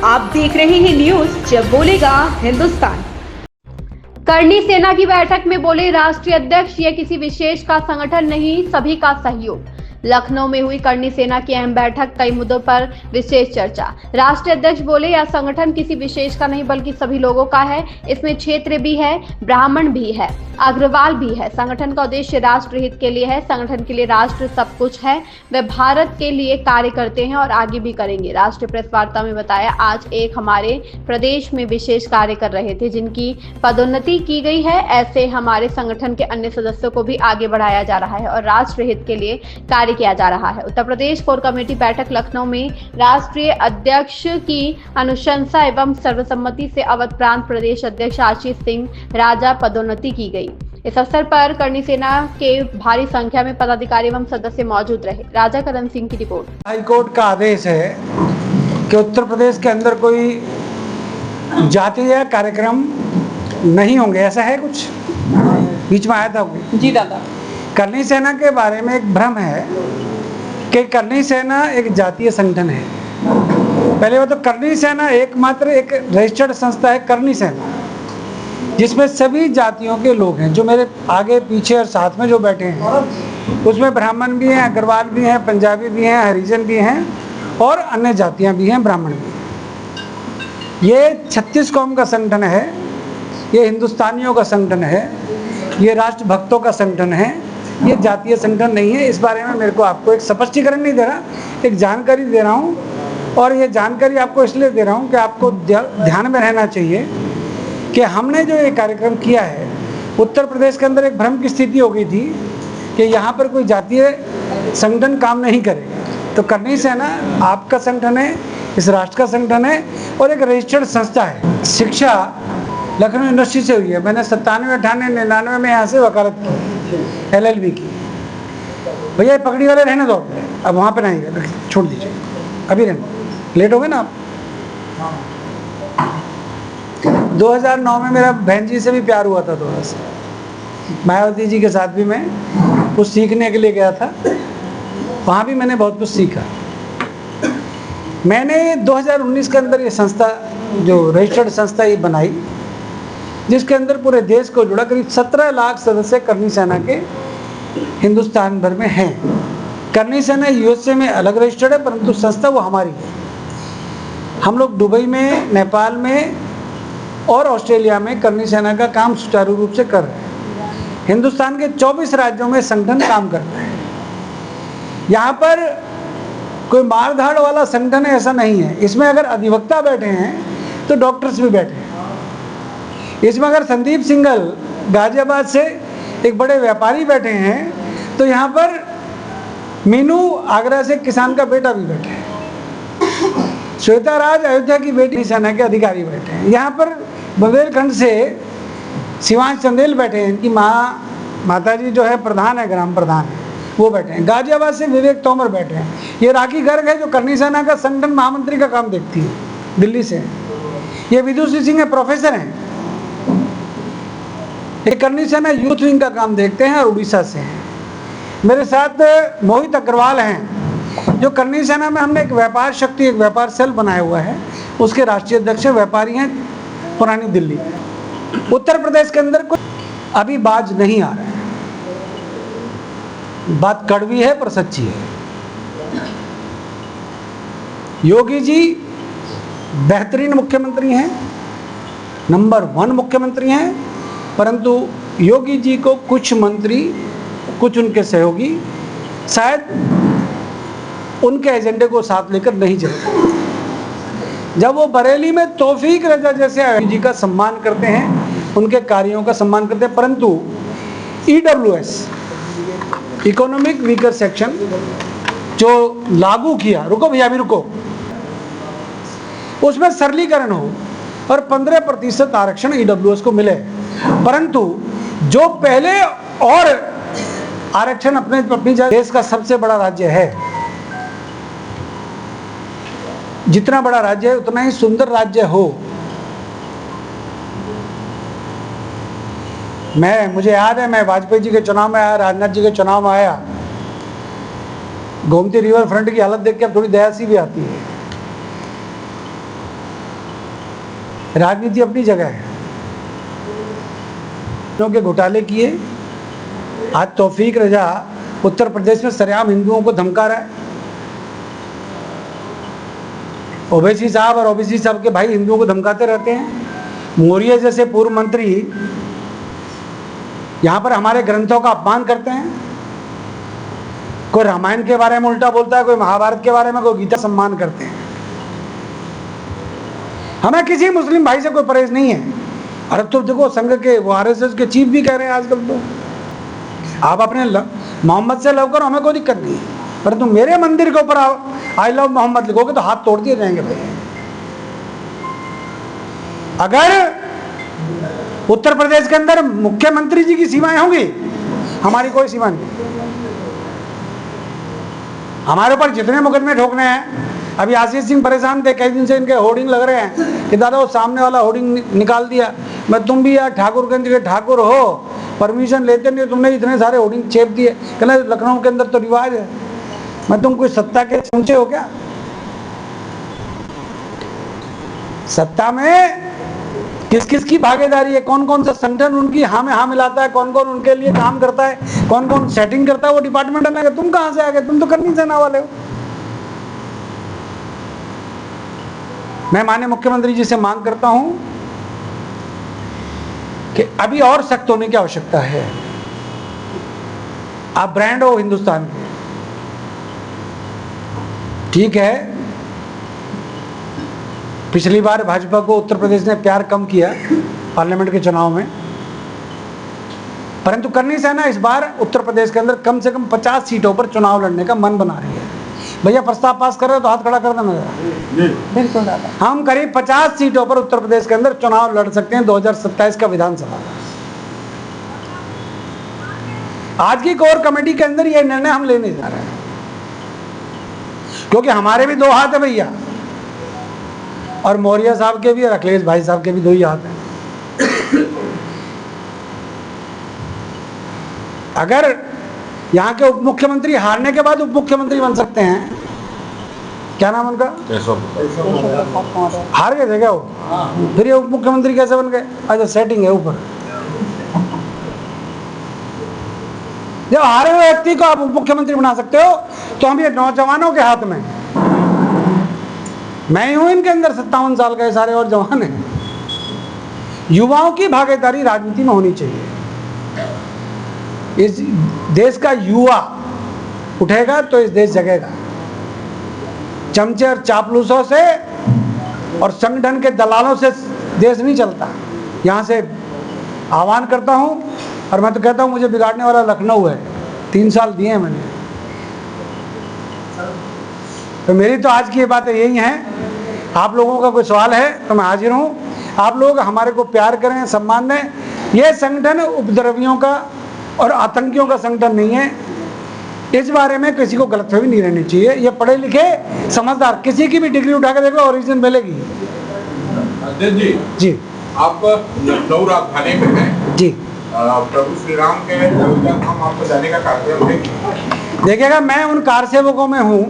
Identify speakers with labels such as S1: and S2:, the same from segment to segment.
S1: आप देख रहे हैं न्यूज जब बोलेगा हिंदुस्तान। करनी सेना की बैठक में बोले राष्ट्रीय अध्यक्ष, ये किसी विशेष का संगठन नहीं, सभी का सहयोग। लखनऊ में हुई करनी सेना की अहम बैठक, कई मुद्दों पर विशेष चर्चा। राष्ट्रीय अध्यक्ष बोले यह संगठन किसी विशेष का नहीं बल्कि सभी लोगों का है। इसमें क्षेत्र भी है, ब्राह्मण भी है, अग्रवाल भी है। संगठन का उद्देश्य राष्ट्र हित के लिए है। संगठन के लिए राष्ट्र सब कुछ है। वे भारत के लिए कार्य करते हैं और आगे भी करेंगे। राष्ट्रीय प्रेस वार्ता में बताया, आज एक हमारे प्रदेश में विशेष कार्य कर रहे थे जिनकी पदोन्नति की गई है। ऐसे हमारे संगठन के अन्य सदस्यों को भी आगे बढ़ाया जा रहा है और राष्ट्र हित के लिए कार्य किया जा रहा है। उत्तर प्रदेश कोर कमेटी बैठक लखनऊ में राष्ट्रीय अध्यक्ष की अनुशंसा एवं सर्वसम्मति से अवध प्रांत प्रदेश अध्यक्ष आशीष सिंह राजा पदोन्नति की गई। इस अवसर पर करनी सेना के भारी संख्या में पदाधिकारी एवं सदस्य मौजूद रहे। राजा करण सिंह की रिपोर्ट।
S2: हाईकोर्ट का आदेश है कि उत्तर प्रदेश के अंदर कोई जातीय कार्यक्रम नहीं होंगे, ऐसा है कुछ बीच में आया था
S3: जी दादा।
S2: करनी सेना के बारे में एक भ्रम है कि करनी सेना एक जातीय संगठन है। पहले वो तो करनी सेना एकमात्र एक रजिस्टर्ड संस्था है, करनी सेना, जिसमें सभी जातियों के लोग हैं। जो मेरे आगे पीछे और साथ में जो बैठे हैं उसमें ब्राह्मण भी हैं, अग्रवाल भी हैं, पंजाबी भी हैं, हरिजन भी हैं और अन्य जातियां भी हैं, ब्राह्मण भी हैं। ये 36 कौम का संगठन है, ये हिंदुस्तानियों का संगठन है, ये राष्ट्रभक्तों का संगठन है, ये जातीय संगठन नहीं है। इस बारे में मेरे को आपको एक स्पष्टीकरण नहीं दे रहा, एक जानकारी दे रहा हूँ। और ये जानकारी आपको इसलिए दे रहा हूँ कि आपको ध्यान में रहना चाहिए कि हमने जो ये कार्यक्रम किया है, उत्तर प्रदेश के अंदर एक भ्रम की स्थिति हो गई थी कि यहाँ पर कोई जातीय संगठन काम नहीं करेगा। तो करनी सेना आपका संगठन है, इस राष्ट्र का संगठन है और एक रजिस्टर्ड संस्था है। शिक्षा लखनऊ यूनिवर्सिटी से हुई है। मैंने 97, 98, 99 में यहाँ से वकालत की, LLB की। भैया पगड़ी वाले रहने दो, अब वहाँ पे नहीं गए, छोड़ दीजिए, अभी रहने, लेट हो गए ना आप। 2009 में मेरा बहन जी से भी प्यार हुआ था थोड़ा सा, मायावती जी के साथ भी मैं कुछ सीखने के लिए गया था, वहाँ भी मैंने बहुत कुछ सीखा। मैंने 2019 के अंदर ये संस्था, जो रजिस्टर्ड संस्था ये बनाई, जिसके अंदर पूरे देश को जुड़ा करीब 17 लाख सदस्य करनी सेना के हिंदुस्तान भर में हैं। करनी सेना USA में अलग रजिस्टर्ड है, परंतु संस्था वो हमारी है। हम लोग दुबई में, नेपाल में और ऑस्ट्रेलिया में करनी सेना का काम सुचारू रूप से कर रहे हैं। हिंदुस्तान के 24 राज्यों में संगठन काम करता है। यहाँ पर कोई मारधाड़ वाला संगठन ऐसा नहीं है। इसमें अगर अधिवक्ता बैठे हैं तो डॉक्टर्स भी बैठे हैं। इसमें अगर संदीप सिंघल गाजियाबाद से एक बड़े व्यापारी बैठे हैं तो यहाँ पर मीनू आगरा से किसान का बेटा भी बैठे हैं। श्वेता राज अयोध्या की बेटी सेना के अधिकारी बैठे हैं। यहाँ पर बुंदेलखंड से शिवांश चंदेल बैठे हैं, इनकी माता जी जो है प्रधान है, ग्राम प्रधान है, वो बैठे हैं। गाजियाबाद से विवेक तोमर बैठे हैं। ये राखी गर्ग है जो करनी सेना का संगठन महामंत्री का काम देखती है, दिल्ली से। ये विदुषी सिंह है, प्रोफेसर हैं, ये करनी सेना यूथ विंग का काम देखते हैं और उड़ीसा से हैं। मेरे साथ मोहित अग्रवाल हैं जो करनी सेना में हमने एक व्यापार शक्ति, एक व्यापार सेल बनाया हुआ है, उसके राष्ट्रीय अध्यक्ष व्यापारी हैं, पुरानी दिल्ली। उत्तर प्रदेश के अंदर कुछ अभी बाज नहीं आ रहा है। बात कड़वी है पर सच्ची है। योगी जी बेहतरीन मुख्यमंत्री हैं, नंबर 1 मुख्यमंत्री हैं, परंतु योगी जी को कुछ मंत्री, कुछ उनके सहयोगी शायद उनके एजेंडे को साथ लेकर नहीं चलते। जब वो बरेली में तौफीक रजा जैसे योगी जी का सम्मान करते हैं, उनके कार्यों का सम्मान करते हैं, परंतु EWS, इकोनॉमिक वीकर सेक्शन, जो लागू किया, रुको भैया अभी रुको, उसमें सरलीकरण हो और 15% आरक्षण EWS को मिले। परंतु जो पहले और आरक्षण अपनी देश का सबसे बड़ा राज्य है, जितना बड़ा राज्य है उतना ही सुंदर राज्य हो। मुझे याद है, मैं वाजपेयी जी के चुनाव में आया, राजनाथ जी के चुनाव में आया, गोमती रिवर फ्रंट की हालत देख के अब थोड़ी दया सी भी आती है। राजनीति अपनी जगह है। के घोटाले किए, आज तौफीक रजा उत्तर प्रदेश में सरेआम हिंदुओं को धमका रहा है। ओवैसी साहब और ओबीसी साहब के भाई हिंदुओं को धमकाते रहते हैं। मौर्य जैसे पूर्व मंत्री यहाँ पर हमारे ग्रंथों का अपमान करते हैं। कोई रामायण के बारे में उल्टा बोलता है, कोई महाभारत के बारे में, कोई गीता सम्मान करते हैं। हमें किसी मुस्लिम भाई से कोई परहेज नहीं है। अरे तो देखो, संघ के वो आरएसएस के चीफ भी कह रहे हैं आजकल, तो आप अपने मोहम्मद से लव करो, हमें कोई दिक्कत नहीं है, परंतु मेरे मंदिर के ऊपर आई लव मोहम्मद लिखोगे तो हाथ तोड़ दिए जाएंगे भाई। अगर उत्तर प्रदेश के अंदर मुख्यमंत्री जी की सीमाएं होंगी, हमारी कोई सीमा नहीं। हमारे ऊपर जितने मुकदमे ठोकने हैं, अभी आशीष सिंह परेशान थे, कई दिन से इनके होर्डिंग लग रहे हैं कि दादा वो सामने वाला होर्डिंग निकाल दिया। मैं तुम भी यार ठाकुरगंज के ठाकुर हो, परमिशन लेते नहीं, तुमने इतने सारे होर्डिंग चेप दिए। कहना लखनऊ के अंदर तो रिवाज है। मैं तुम कोई सत्ता के चमचे हो क्या? सत्ता में किस किस की भागीदारी है, कौन कौन सा संगठन उनकी हाँ में हाँ मिलाता है, कौन कौन उनके लिए काम करता है, कौन कौन सेटिंग करता है, वो डिपार्टमेंट है। तुम कहां से आ गए? तुम तो करनी सेना वाले हो। मैं माननीय मुख्यमंत्री जी से मांग करता हूं कि अभी और सख्त होने की आवश्यकता है। आप ब्रांड हो हिंदुस्तान के, ठीक है। पिछली बार भाजपा को उत्तर प्रदेश ने प्यार कम किया पार्लियामेंट के चुनाव में, परंतु करनी सेना इस बार उत्तर प्रदेश के अंदर कम से कम 50 सीटों पर चुनाव लड़ने का मन बना रही है। भैया प्रस्ताव पास कर रहे हो तो हाथ खड़ा कर देना जरा। बिल्कुल दादा, हम करीब 50 सीटों पर उत्तर प्रदेश के अंदर चुनाव लड़ सकते हैं 2027 का विधानसभा। आज की कोर कमेटी के अंदर यह निर्णय हम लेने जा रहे हैं, क्योंकि हमारे भी दो हाथ है भैया, और मौर्य साहब के भी और अखिलेश भाई साहब के भी दो ही हाथ हैं। अगर यहाँ के उप मुख्यमंत्री हारने के बाद उप मुख्यमंत्री बन सकते हैं, क्या नाम उनका, हार गए थे क्या वो, फिर ये उप मुख्यमंत्री कैसे बन गए? अच्छा, सेटिंग है ऊपर। जब हारे हुए व्यक्ति को आप उप मुख्यमंत्री बना सकते हो, तो हम ये नौजवानों के हाथ में, मैं ही हूं इनके अंदर 57 साल का, सारे और जवान हैं। युवाओं की भागीदारी राजनीति में होनी चाहिए। इस देश का युवा उठेगा तो इस देश जगेगा। चमचे और चापलूसों से और संगठन के दलालों से देश नहीं चलता। यहाँ से आह्वान करता हूँ, और मैं तो कहता हूँ मुझे बिगाड़ने वाला लखनऊ है। 3 साल दिए हैं मैंने, तो मेरी तो आज की ये बातें यही हैं। आप लोगों का कोई सवाल है तो मैं हाजिर हूँ। आप लोग हमारे को प्यार करें, सम्मान दें। ये संगठन उपद्रवियों का और आतंकियों का संगठन नहीं है। इस बारे में किसी को गलतफहमी नहीं रहनी चाहिए। ये पढ़े लिखे समझदार, किसी की भी डिग्री उठा के देखो, ओरिजिनल मिलेगी। जी,
S3: आप लखनऊ राजधानी में हैं
S2: जी,
S3: प्रभु श्री राम के अयोध्या धाम आपको जाने का कार्यक्रम है।
S2: देखिएगा, मैं उन कारसेवकों में हूँ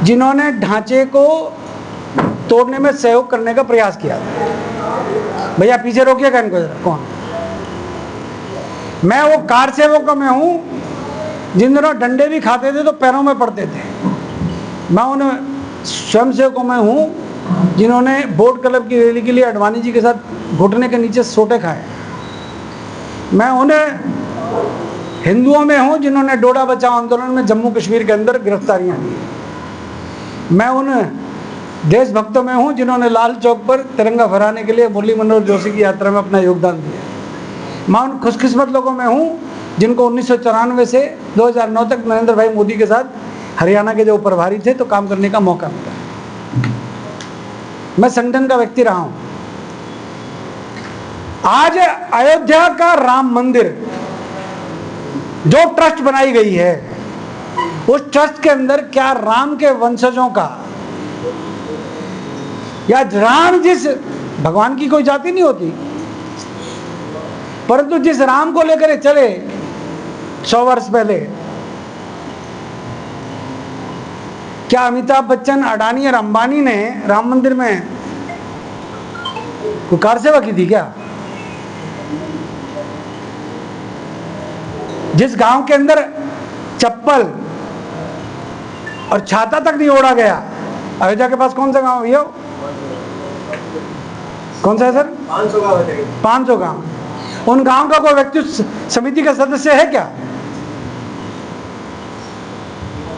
S2: जिन्होंने ढांचे को तोड़ने में सहयोग करने का प्रयास किया। भैया पीछे रोकिएगा इनको जरा, कौन? मैं वो कारसेवकों में हूँ जिन दिनों डंडे भी खाते थे तो पैरों में पड़ते थे। मैं उन स्वयंसेवकों में हूँ जिन्होंने बोट क्लब की रैली के लिए अडवाणी जी के साथ घुटने के नीचे सोटे खाए। मैं उन हिंदुओं में हूँ जिन्होंने डोडा बचाओ आंदोलन में जम्मू कश्मीर के अंदर गिरफ्तारियां दी। मैं उन देशभक्तों में हूँ जिन्होंने लाल चौक पर तिरंगा फहराने के लिए मुरली मनोहर जोशी की यात्रा में अपना योगदान दिया। मैं उन खुशकिस्मत लोगों में हूँ जिनको 1994 से 2009 तक नरेंद्र भाई मोदी के साथ हरियाणा के जो प्रभारी थे तो काम करने का मौका मिला। मैं संगठन का व्यक्ति रहा हूं। आज अयोध्या का राम मंदिर जो ट्रस्ट बनाई गई है, उस ट्रस्ट के अंदर क्या राम के वंशजों का, या राम जिस भगवान की कोई जाति नहीं होती, परंतु जिस राम को लेकर चले 100 वर्ष पहले, क्या अमिताभ बच्चन, अडानी और अंबानी ने राम मंदिर में कोई कार सेवा की थी क्या? जिस गांव के अंदर चप्पल और छाता तक नहीं ओढ़ा गया, अयोध्या के पास कौन सा गांव है भैया? कौन सा है सर?
S3: 500 गाँव है।
S2: 500 गांव। उन गांव का कोई व्यक्ति उस समिति का सदस्य है क्या?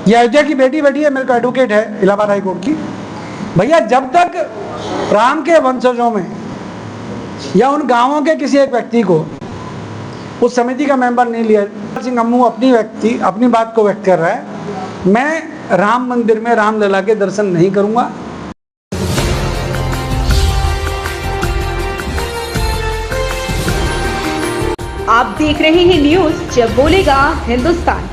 S2: ये अयोध्या की बेटी बैठी है, मेरे को एडवोकेट है इलाहाबाद हाई कोर्ट की। भैया जब तक राम के वंशजों में या उन गांवों के किसी एक व्यक्ति को उस समिति का मेंबर नहीं लिया, सिंह अम्मू अपनी बात को व्यक्त कर रहा है, मैं राम मंदिर में रामलला के दर्शन नहीं करूंगा।
S1: आप देख रहे हैं न्यूज़ जब बोलेगा हिंदुस्तान।